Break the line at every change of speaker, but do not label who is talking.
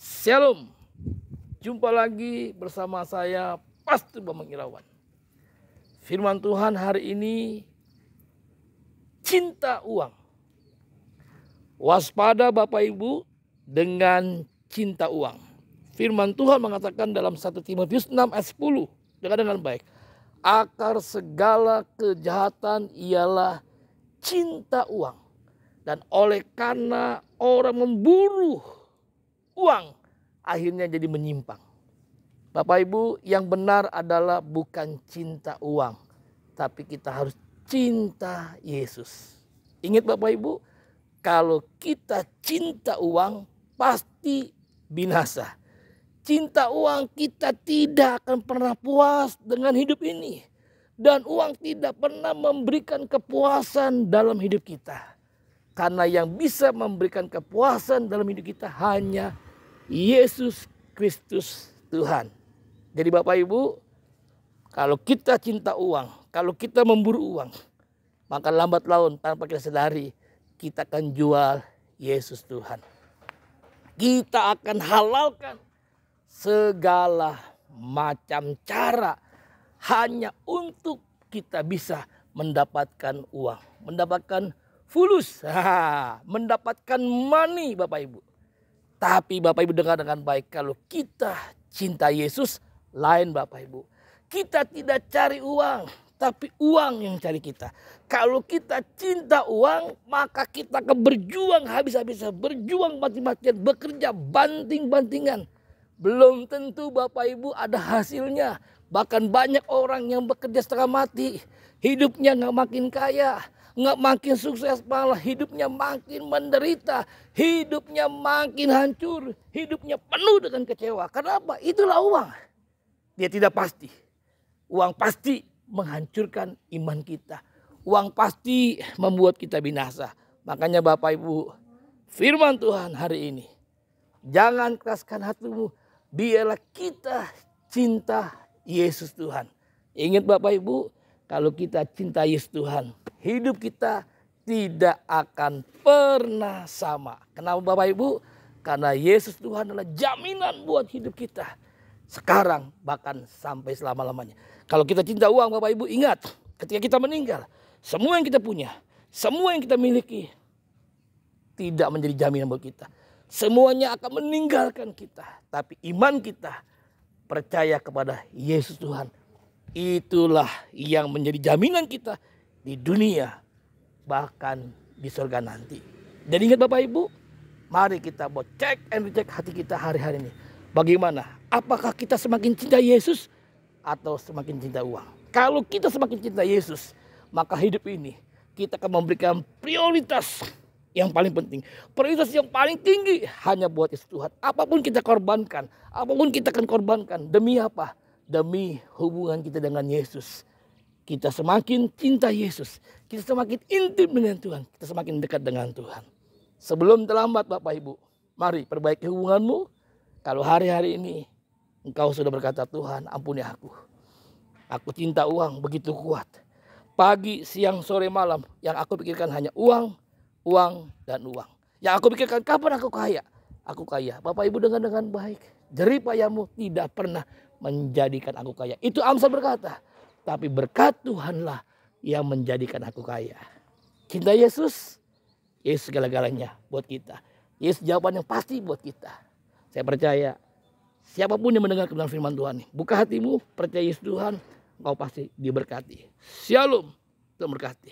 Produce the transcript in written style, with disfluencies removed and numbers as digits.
Shalom, jumpa lagi bersama saya Pastor Bambang Irawan. Firman Tuhan hari ini, cinta uang. Waspada Bapak Ibu dengan cinta uang. Firman Tuhan mengatakan dalam 1 Timotius 6 ayat 10, dengar dengan baik. Akar segala kejahatan ialah cinta uang. Dan oleh karena orang memburu uang, akhirnya jadi menyimpang. Bapak Ibu, yang benar adalah bukan cinta uang, tapi kita harus cinta Yesus. Ingat Bapak Ibu, kalau kita cinta uang pasti binasa. Cinta uang, kita tidak akan pernah puas dengan hidup ini. Dan uang tidak pernah memberikan kepuasan dalam hidup kita. Karena yang bisa memberikan kepuasan dalam hidup kita hanya Yesus Kristus Tuhan. Jadi Bapak Ibu, kalau kita cinta uang, kalau kita memburu uang, maka lambat laun tanpa kita sadari kita akan jual Yesus Tuhan. Kita akan halalkan segala macam cara hanya untuk kita bisa mendapatkan uang, mendapatkan fulus, mendapatkan money Bapak Ibu. Tapi Bapak Ibu dengar dengan baik, kalau kita cinta Yesus lain Bapak Ibu. Kita tidak cari uang, tapi uang yang cari kita. Kalau kita cinta uang, maka kita akan berjuang habis-habisan, berjuang mati-matian, bekerja banting-bantingan. Belum tentu Bapak Ibu ada hasilnya. Bahkan banyak orang yang bekerja setengah mati, hidupnya nggak makin kaya, nggak makin sukses, malah hidupnya makin menderita, hidupnya makin hancur, hidupnya penuh dengan kecewa. Kenapa? Itulah uang. Dia tidak pasti. Uang pasti menghancurkan iman kita. Uang pasti membuat kita binasa. Makanya Bapak Ibu, firman Tuhan hari ini, jangan keraskan hatimu, biarlah kita cinta Yesus Tuhan. Ingat Bapak Ibu, kalau kita cinta Yesus Tuhan, hidup kita tidak akan pernah sama. Kenapa Bapak Ibu? Karena Yesus Tuhan adalah jaminan buat hidup kita. Sekarang bahkan sampai selama-lamanya. Kalau kita cinta uang Bapak Ibu, ingat ketika kita meninggal, semua yang kita punya, semua yang kita miliki tidak menjadi jaminan buat kita. Semuanya akan meninggalkan kita. Tapi iman kita percaya kepada Yesus Tuhan, itulah yang menjadi jaminan kita di dunia, bahkan di surga nanti. Jadi ingat Bapak Ibu, mari kita buat cek and recheck hati kita hari-hari ini. Bagaimana? Apakah kita semakin cinta Yesus atau semakin cinta uang? Kalau kita semakin cinta Yesus, maka hidup ini kita akan memberikan prioritas yang paling penting. Prioritas yang paling tinggi hanya buat Yesus Tuhan. Apapun kita korbankan, apapun kita akan korbankan. Demi apa? Demi hubungan kita dengan Yesus. Kita semakin cinta Yesus, kita semakin intim dengan Tuhan, kita semakin dekat dengan Tuhan. Sebelum terlambat Bapak Ibu, mari perbaiki hubunganmu. Kalau hari-hari ini engkau sudah berkata, Tuhan ampuni aku. Aku cinta uang begitu kuat. Pagi, siang, sore, malam yang aku pikirkan hanya uang, uang, dan uang. Yang aku pikirkan kapan aku kaya? Aku kaya. Bapak Ibu dengar dengan baik. Jerih payahmu tidak pernah menjadikan aku kaya. Itu Amsal berkata. Tapi berkat Tuhanlah yang menjadikan aku kaya. Cinta Yesus, Yesus segala-galanya buat kita. Yesus jawaban yang pasti buat kita. Saya percaya siapapun yang mendengar kebenaran firman Tuhan, buka hatimu, percaya Yesus Tuhan, engkau pasti diberkati. Shalom, Tuhan berkati.